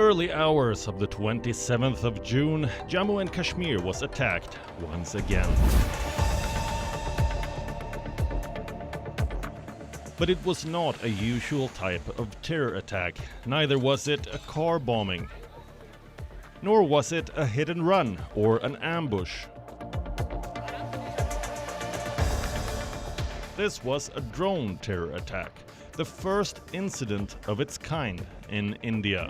early hours of the 27th of June, Jammu and Kashmir was attacked once again. But it was not a usual type of terror attack, neither was it a car bombing, nor was it a hit and run or an ambush. This was a drone terror attack, the first incident of its kind in India.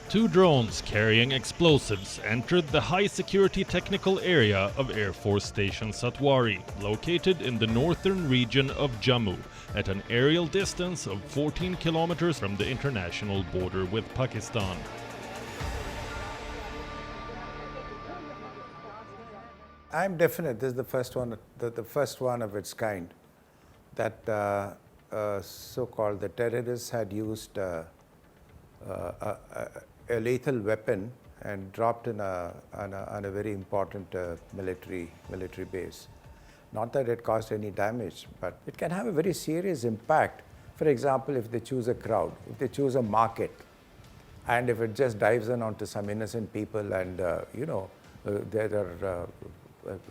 Two drones carrying explosives entered the high-security technical area of Air Force Station Satwari, located in the northern region of Jammu, at an aerial distance of 14 kilometers from the international border with Pakistan. I'm definite this is the first one of its kind that so-called the terrorists had used a lethal weapon and dropped on a very important military base. Not that it caused any damage, but it can have a very serious impact. For example, if they choose a crowd, if they choose a market, and if it just dives in onto some innocent people, and there are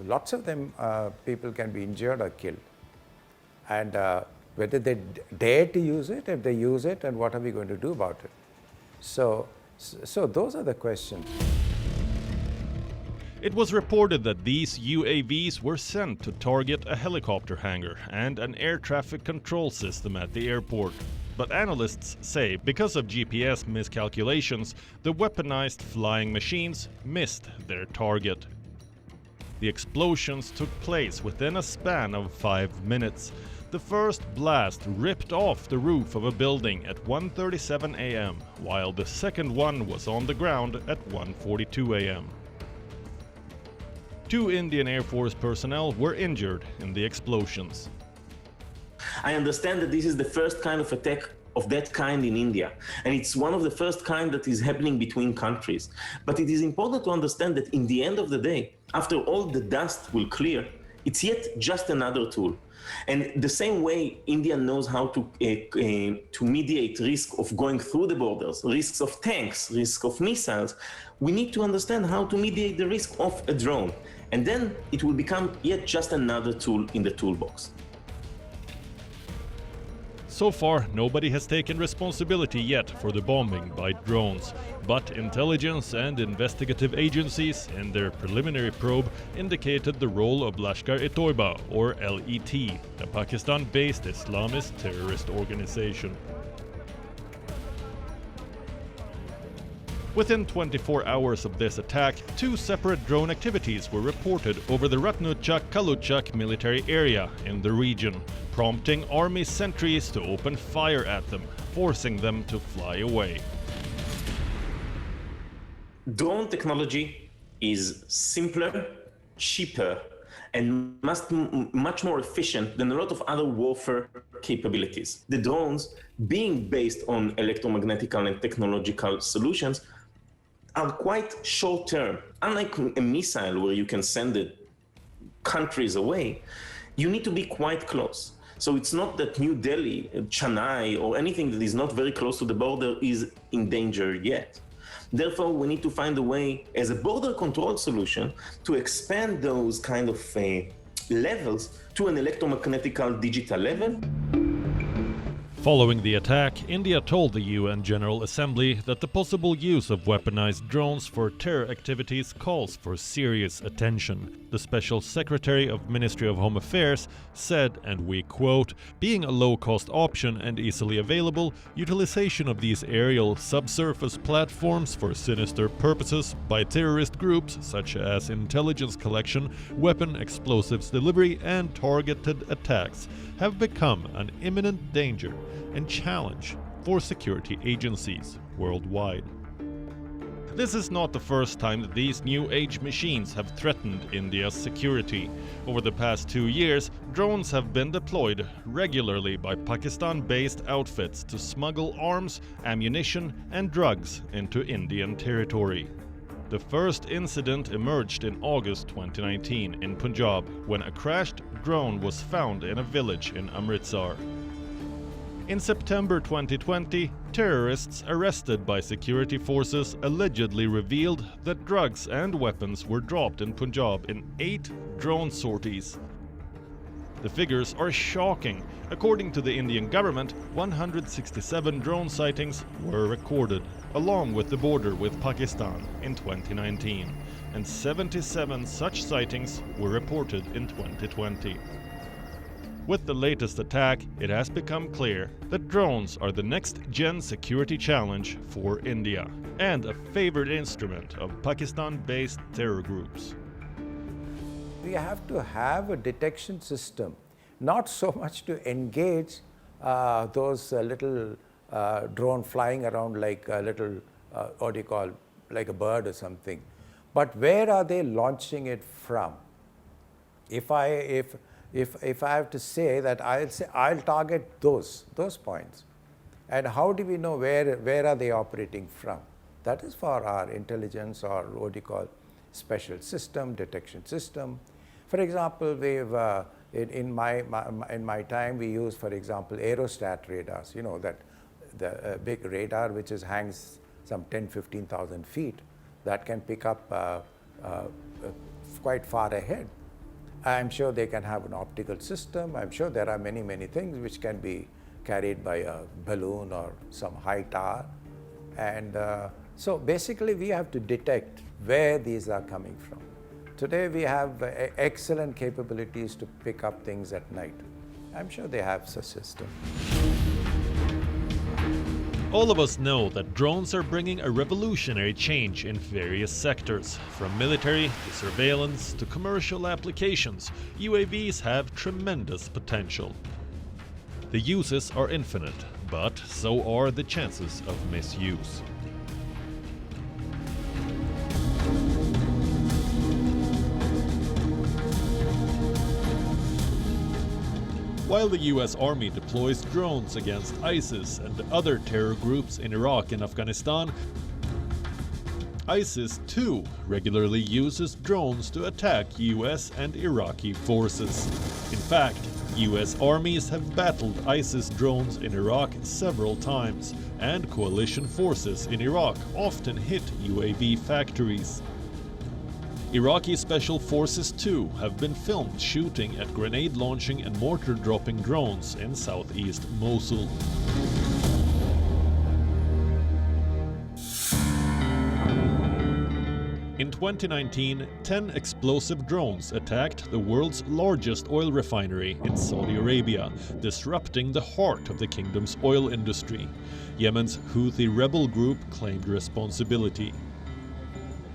lots of them, people can be injured or killed. And whether they dare to use it, if they use it, and what are we going to do about it? So those are the questions. It was reported that these UAVs were sent to target a helicopter hangar and an air traffic control system at the airport. But analysts say because of GPS miscalculations, the weaponized flying machines missed their target. The explosions took place within a span of 5 minutes. The first blast ripped off the roof of a building at 1:37 a.m., while the second one was on the ground at 1:42 a.m. 2 Indian Air Force personnel were injured in the explosions. I understand that this is the first kind of attack of that kind in India, and it's one of the first kind that is happening between countries. But it is important to understand that in the end of the day, after all the dust will clear, it's yet just another tool. And the same way India knows how to mediate risk of going through the borders, risks of tanks, risk of missiles, we need to understand how to mediate the risk of a drone. And then it will become yet just another tool in the toolbox. So far, nobody has taken responsibility yet for the bombing by drones, but intelligence and investigative agencies in their preliminary probe indicated the role of Lashkar-e-Toiba, or LET, a Pakistan-based Islamist terrorist organization. Within 24 hours of this attack, 2 separate drone activities were reported over the Ratnuchak-Kaluchak military area in the region, prompting army sentries to open fire at them, forcing them to fly away. Drone technology is simpler, cheaper, and much more efficient than a lot of other warfare capabilities. The drones, being based on electromagnetic and technological solutions, are quite short-term. Unlike a missile where you can send it countries away, you need to be quite close. So it's not that New Delhi, Chennai, or anything that is not very close to the border is in danger yet. Therefore, we need to find a way, as a border control solution, to expand those kind of levels to an electromagnetic digital level. Following the attack, India told the UN General Assembly that the possible use of weaponized drones for terror activities calls for serious attention. The Special Secretary of Ministry of Home Affairs said, and we quote, "Being a low-cost option and easily available, utilization of these aerial subsurface platforms for sinister purposes by terrorist groups such as intelligence collection, weapon explosives delivery and targeted attacks have become an imminent danger and challenge for security agencies worldwide." This is not the first time that these new age machines have threatened India's security. Over the past 2 years, drones have been deployed regularly by Pakistan-based outfits to smuggle arms, ammunition and drugs into Indian territory. The first incident emerged in August 2019 in Punjab, when a crashed drone was found in a village in Amritsar. In September 2020, terrorists arrested by security forces allegedly revealed that drugs and weapons were dropped in Punjab in 8 drone sorties. The figures are shocking. According to the Indian government, 167 drone sightings were recorded, along with the border with Pakistan in 2019, and 77 such sightings were reported in 2020. With the latest attack, it has become clear that drones are the next-gen security challenge for India and a favored instrument of Pakistan-based terror groups. We have to have a detection system, not so much to engage those little drone flying around like a little, what do you call, like a bird or something, but where are they launching it from? If I have to say that, I'll target those points. And how do we know where are they operating from? That is for our intelligence, or what do you call, special system, detection system. For example, we've in my time we use, for example, aerostat radars. You know, that the big radar which hangs some 10,000–15,000 feet, that can pick up quite far ahead. I'm sure they can have an optical system. I'm sure there are many things which can be carried by a balloon or some high tower. And so basically we have to detect where these are coming from. Today we have excellent capabilities to pick up things at night. I'm sure they have such a system. All of us know that drones are bringing a revolutionary change in various sectors. From military to surveillance to commercial applications, UAVs have tremendous potential. The uses are infinite, but so are the chances of misuse. While the US Army deploys drones against ISIS and other terror groups in Iraq and Afghanistan, ISIS too regularly uses drones to attack US and Iraqi forces. In fact, US armies have battled ISIS drones in Iraq several times, and coalition forces in Iraq often hit UAV factories. Iraqi special forces too have been filmed shooting at grenade-launching and mortar-dropping drones in southeast Mosul. In 2019, 10 explosive drones attacked the world's largest oil refinery in Saudi Arabia, disrupting the heart of the kingdom's oil industry. Yemen's Houthi rebel group claimed responsibility.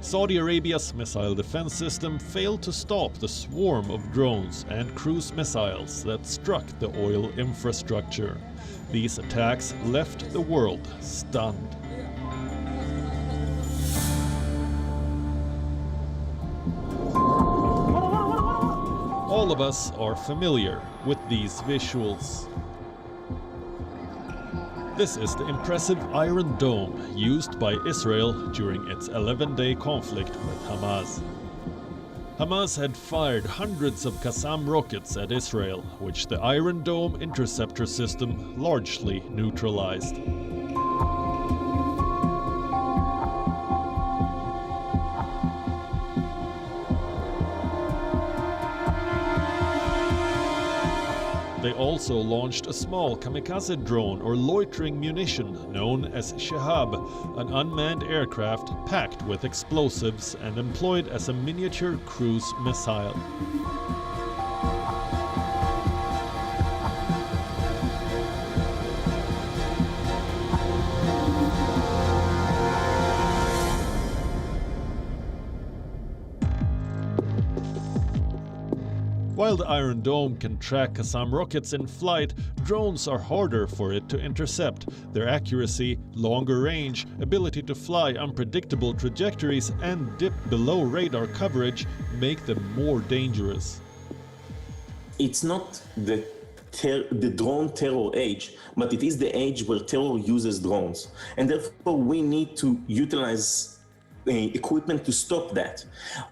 Saudi Arabia's missile defense system failed to stop the swarm of drones and cruise missiles that struck the oil infrastructure. These attacks left the world stunned. All of us are familiar with these visuals. This is the impressive Iron Dome used by Israel during its 11-day conflict with Hamas. Hamas had fired hundreds of Qassam rockets at Israel, which the Iron Dome interceptor system largely neutralized. They also launched a small kamikaze drone or loitering munition known as Shahab, an unmanned aircraft packed with explosives and employed as a miniature cruise missile. While the Iron Dome can track Qassam rockets in flight, drones are harder for it to intercept. Their accuracy, longer range, ability to fly unpredictable trajectories, and dip below radar coverage make them more dangerous. It's not the drone terror age, but it is the age where terror uses drones. And therefore we need to utilize equipment to stop that.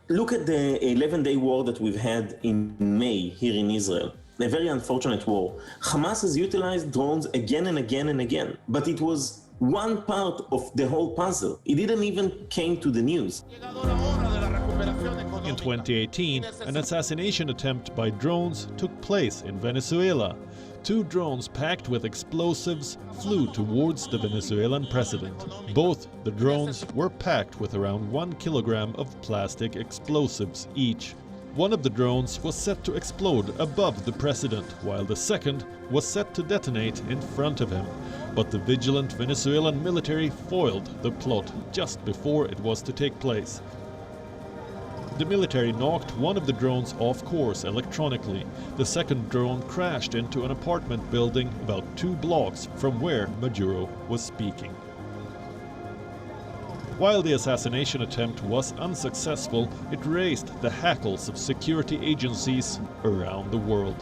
Look at the 11-day war that we've had in May here in Israel. a very unfortunate war. Hamas has utilized drones again and again and again, but it was one part of the whole puzzle. It didn't even came to the news. In 2018, an assassination attempt by drones took place in Venezuela. 2 drones packed with explosives flew towards the Venezuelan president. Both the drones were packed with around 1 kilogram of plastic explosives each. One of the drones was set to explode above the president, while the second was set to detonate in front of him. But the vigilant Venezuelan military foiled the plot just before it was to take place. The military knocked one of the drones off course electronically. The second drone crashed into an apartment building about 2 blocks from where Maduro was speaking. While the assassination attempt was unsuccessful, it raised the hackles of security agencies around the world,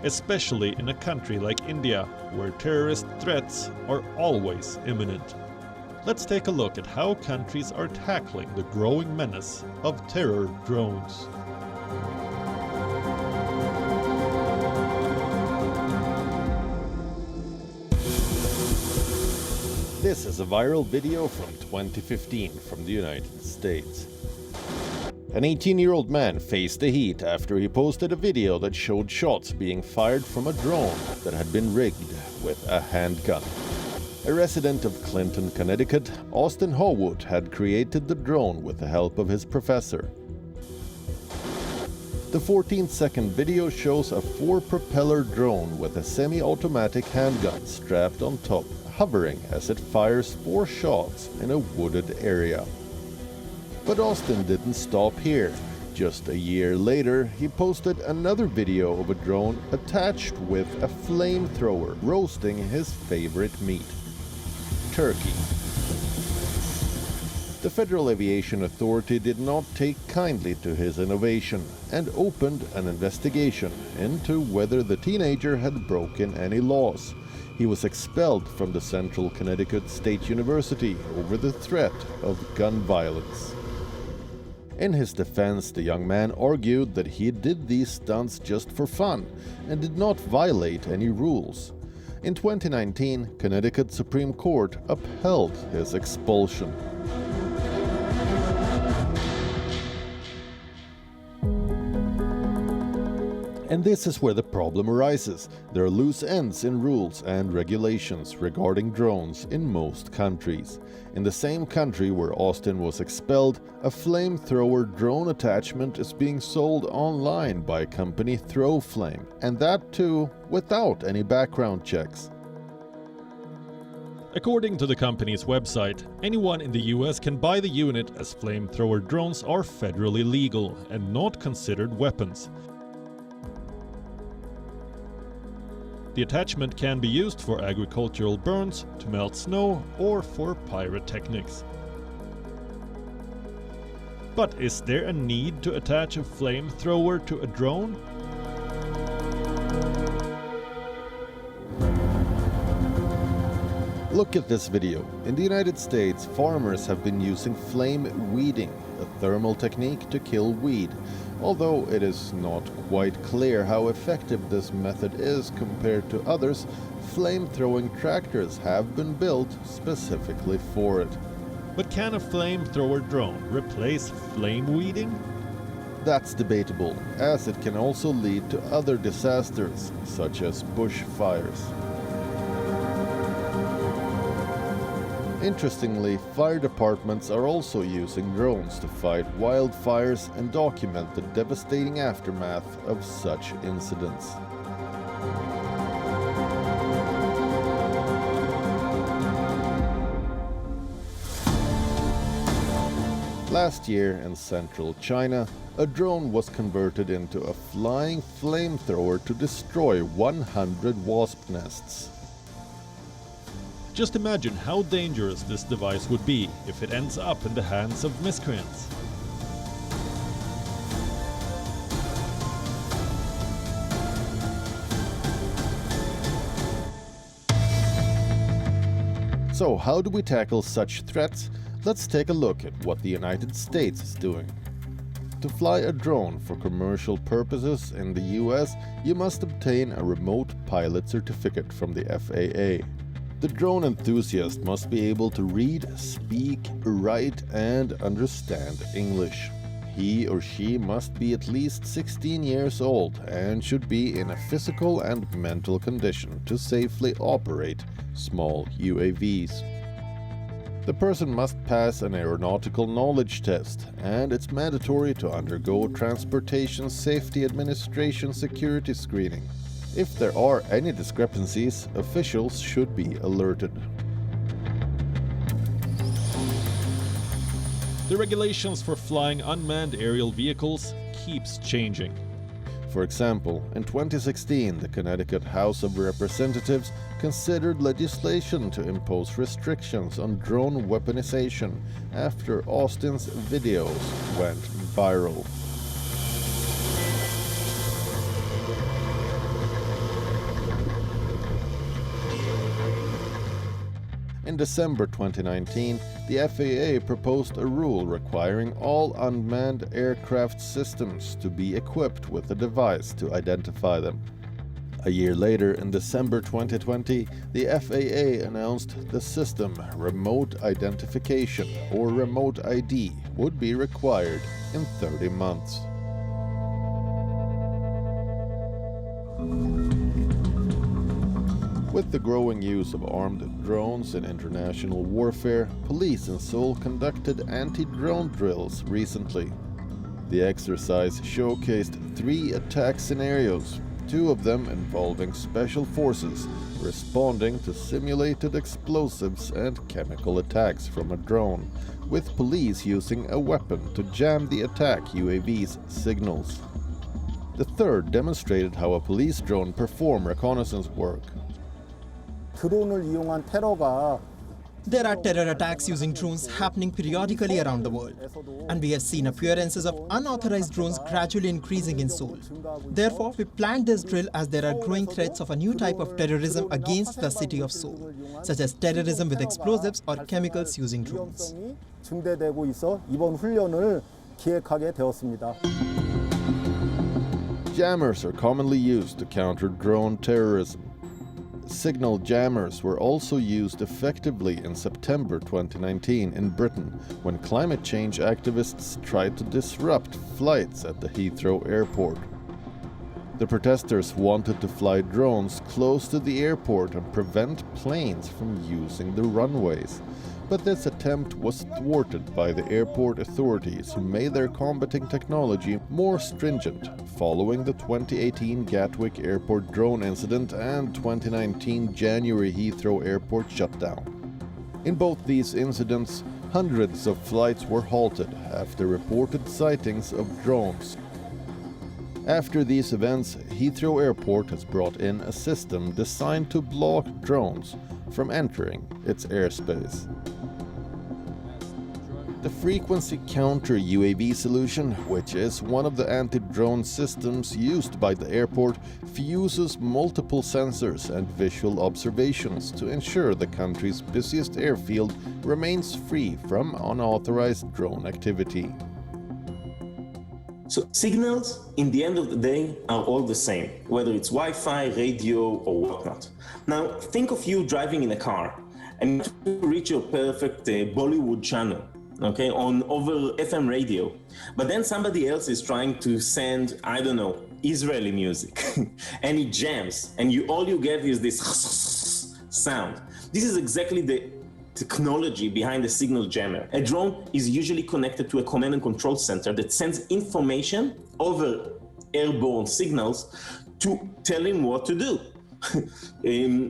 especially in a country like India, where terrorist threats are always imminent. Let's take a look at how countries are tackling the growing menace of terror drones. This is a viral video from 2015 from the United States. An 18-year-old man faced the heat after he posted a video that showed shots being fired from a drone that had been rigged with a handgun. A resident of Clinton, Connecticut, Austin Howard had created the drone with the help of his professor. The 14-second video shows a 4-propeller drone with a semi-automatic handgun strapped on top, hovering as it fires 4 shots in a wooded area. But Austin didn't stop here. Just a year later, he posted another video of a drone attached with a flamethrower roasting his favorite meat: turkey. The Federal Aviation Authority did not take kindly to his innovation and opened an investigation into whether the teenager had broken any laws. He was expelled from the Central Connecticut State University over the threat of gun violence. In his defense, the young man argued that he did these stunts just for fun and did not violate any rules. In 2019, Connecticut Supreme Court upheld his expulsion. And this is where the problem arises. There are loose ends in rules and regulations regarding drones in most countries. In the same country where Austin was expelled, a flamethrower drone attachment is being sold online by company Throwflame, and that too without any background checks. According to the company's website, anyone in the US can buy the unit, as flamethrower drones are federally legal and not considered weapons. The attachment can be used for agricultural burns, to melt snow, or for pyrotechnics. But is there a need to attach a flamethrower to a drone? Look at this video. In the United States, farmers have been using flame weeding, a thermal technique to kill weed. Although it is not quite clear how effective this method is compared to others, flame-throwing tractors have been built specifically for it. But can a flamethrower drone replace flame weeding? That's debatable, as it can also lead to other disasters, such as bushfires. Interestingly, fire departments are also using drones to fight wildfires and document the devastating aftermath of such incidents. Last year in central China, a drone was converted into a flying flamethrower to destroy 100 wasp nests. Just imagine how dangerous this device would be if it ends up in the hands of miscreants. So how do we tackle such threats? Let's take a look at what the United States is doing. To fly a drone for commercial purposes in the US, you must obtain a remote pilot certificate from the FAA. The drone enthusiast must be able to read, speak, write, and understand English. He or she must be at least 16 years old and should be in a physical and mental condition to safely operate small UAVs. The person must pass an aeronautical knowledge test, and it's mandatory to undergo Transportation Safety Administration security screening. If there are any discrepancies, officials should be alerted. The regulations for flying unmanned aerial vehicles keeps changing. For example, in 2016, the Connecticut House of Representatives considered legislation to impose restrictions on drone weaponization after Austin's videos went viral. In December 2019, the FAA proposed a rule requiring all unmanned aircraft systems to be equipped with a device to identify them. A year later, in December 2020, the FAA announced the system Remote Identification, or Remote ID, would be required in 30 months. With the growing use of armed drones in international warfare, police in Seoul conducted anti-drone drills recently. The exercise showcased 3 attack scenarios, 2 of them involving special forces responding to simulated explosives and chemical attacks from a drone, with police using a weapon to jam the attack UAV's signals. The third demonstrated how a police drone performs reconnaissance work. There are terror attacks using drones happening periodically around the world, and we have seen appearances of unauthorized drones gradually increasing in Seoul. Therefore, we planned this drill as there are growing threats of a new type of terrorism against the city of Seoul, such as terrorism with explosives or chemicals using drones. Jammers are commonly used to counter drone terrorism. Signal jammers were also used effectively in September 2019 in Britain when climate change activists tried to disrupt flights at the Heathrow airport. The protesters wanted to fly drones close to the airport and prevent planes from using the runways. But this attempt was thwarted by the airport authorities, who made their combating technology more stringent following the 2018 Gatwick Airport drone incident and 2019 January Heathrow Airport shutdown. In both these incidents, hundreds of flights were halted after reported sightings of drones. After these events, Heathrow Airport has brought in a system designed to block drones from entering its airspace. The frequency counter UAV solution, which is one of the anti-drone systems used by the airport, fuses multiple sensors and visual observations to ensure the country's busiest airfield remains free from unauthorized drone activity. So signals, in the end of the day, are all the same, whether it's Wi-Fi, radio, or whatnot. Now, think of you driving in a car and to reach your perfect Bollywood channel, okay, on over FM radio. But then somebody else is trying to send, I don't know, Israeli music, and it jams, and all you get is this sound. This is exactly the technology behind the signal jammer. A drone is usually connected to a command and control center that sends information over airborne signals to tell him what to do.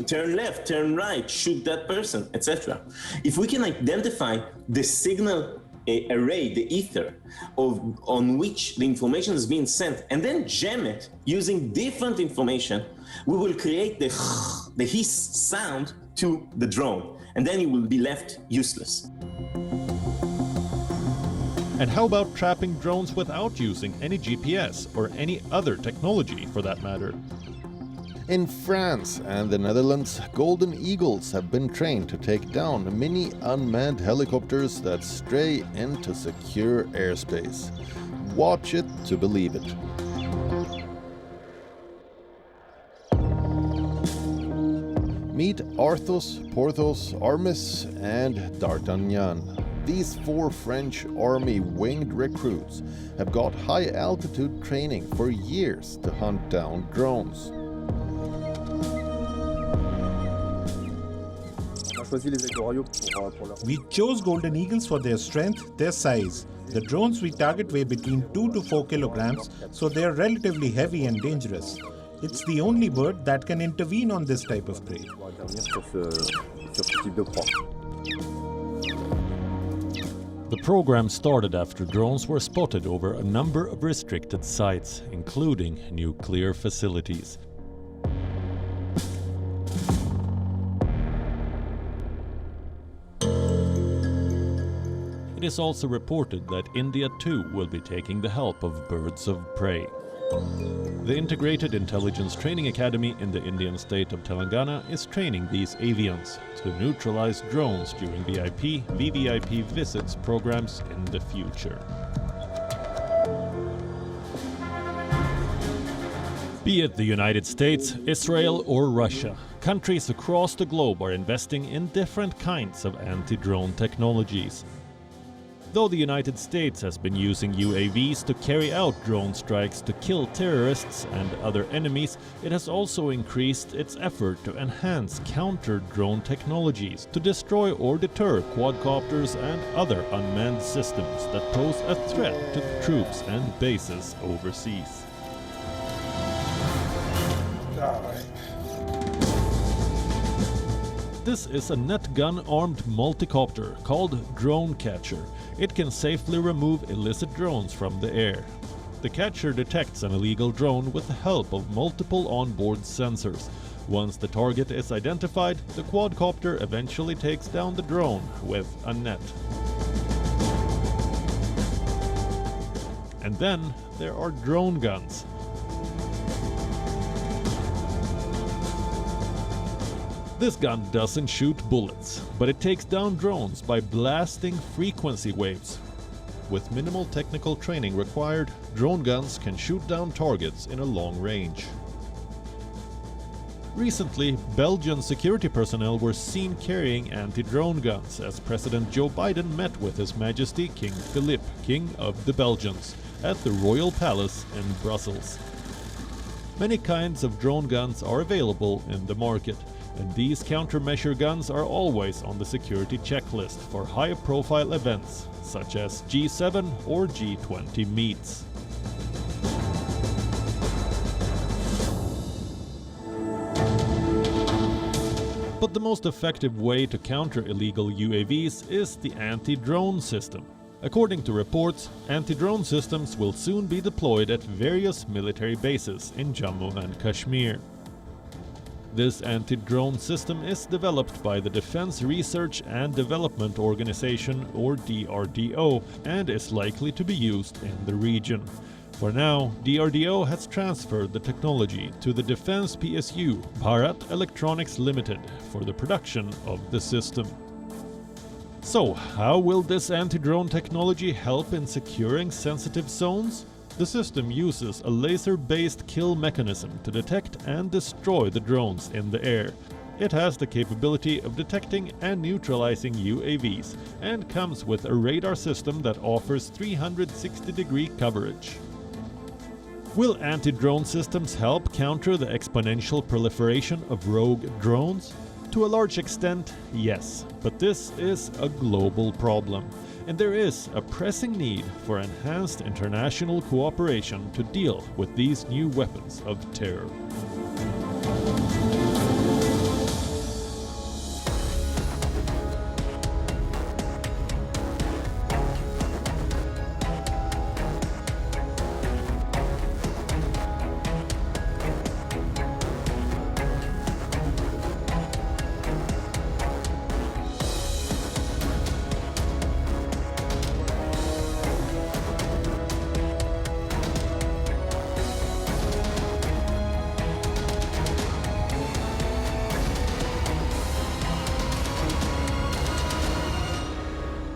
Turn left, turn right, shoot that person, etc. If we can identify the signal array, the ether, on which the information is being sent, and then jam it using different information, we will create the hiss sound to the drone, and then it will be left useless. And how about trapping drones without using any GPS or any other technology for that matter? In France and the Netherlands, Golden Eagles have been trained to take down mini unmanned helicopters that stray into secure airspace. watch it to believe it. Meet Arthos, Porthos, Aramis, and D'Artagnan. These 4 French army winged recruits have got high-altitude training for years to hunt down drones. We chose golden eagles for their strength, their size. The drones we target weigh between 2 to 4 kilograms, so they are relatively heavy and dangerous. It's the only bird that can intervene on this type of prey. The program started after drones were spotted over a number of restricted sites, including nuclear facilities. It is also reported that India too will be taking the help of birds of prey. The Integrated Intelligence Training Academy in the Indian state of Telangana is training these avians to neutralize drones during VIP, VVIP visits programs in the future. Be it the United States, Israel or Russia, countries across the globe are investing in different kinds of anti-drone technologies. Though the United States has been using UAVs to carry out drone strikes to kill terrorists and other enemies, it has also increased its effort to enhance counter-drone technologies to destroy or deter quadcopters and other unmanned systems that pose a threat to troops and bases overseas. This is a net gun-armed multicopter called Drone Catcher. It can safely remove illicit drones from the air. The catcher detects an illegal drone with the help of multiple onboard sensors. Once the target is identified, the quadcopter eventually takes down the drone with a net. And then there are drone guns. This gun doesn't shoot bullets, but it takes down drones by blasting frequency waves. With minimal technical training required, drone guns can shoot down targets in a long range. Recently, Belgian security personnel were seen carrying anti-drone guns as President Joe Biden met with His Majesty King Philippe, King of the Belgians, at the Royal Palace in Brussels. Many kinds of drone guns are available in the market, and these countermeasure guns are always on the security checklist for high-profile events, such as G7 or G20 meets. But the most effective way to counter illegal UAVs is the anti-drone system. According to reports, anti-drone systems will soon be deployed at various military bases in Jammu and Kashmir. This anti-drone system is developed by the Defense Research and Development Organization, or DRDO, and is likely to be used in the region. For now, DRDO has transferred the technology to the Defense PSU, Bharat Electronics Limited, for the production of the system. So, how will this anti-drone technology help in securing sensitive zones? The system uses a laser-based kill mechanism to detect and destroy the drones in the air. It has the capability of detecting and neutralizing UAVs and comes with a radar system that offers 360-degree coverage. Will anti-drone systems help counter the exponential proliferation of rogue drones? To a large extent, yes, but this is a global problem. And there is a pressing need for enhanced international cooperation to deal with these new weapons of terror.